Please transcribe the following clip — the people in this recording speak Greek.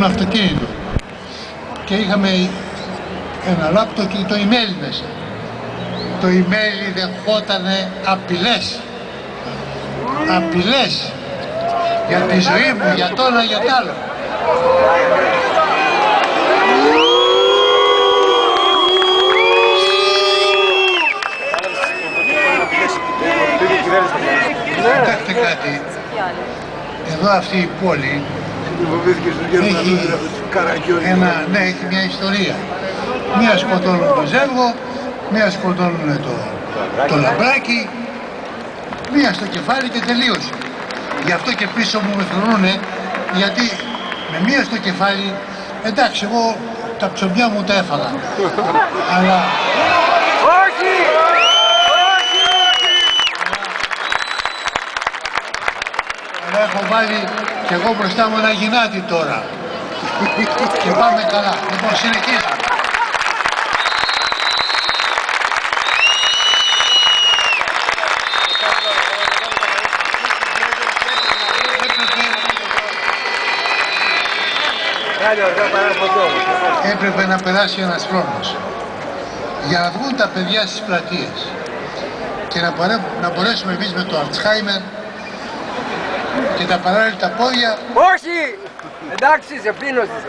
ήμουν αυτοκίνητο και είχαμε ένα λάπτο και το email μέσα. Το email δεχότανε απειλές. Απειλές για τη ζωή μου, για το ένα, για το άλλο. Κοιτάξτε κάτι, εδώ αυτή η πόλη έχει μια ιστορία. Μία σκοτώνουν το Ζεύγο, μία σκοτώνουν το Λαμπράκι, μία στο κεφάλι και τελείωσε. Γι' αυτό και πίσω μου με φρονούνε, γιατί με μία στο κεφάλι, εντάξει, εγώ τα ψωμιά μου τα έφαγα. Αλλά... Όχι! Αλλά έχω βάλει και εγώ μπροστά μου ένα γυνάτι τώρα. Και πάμε καλά. Λοιπόν, συνεχίζουμε. Έπρεπε να περάσει ένας χρόνος για να βγουν τα παιδιά στις πλατείες και να μπορέσουμε εμείς με το Αλτσχάιμερ και τα παράλληλα πόδια. Όχι! Εντάξει, σε πίνωσες.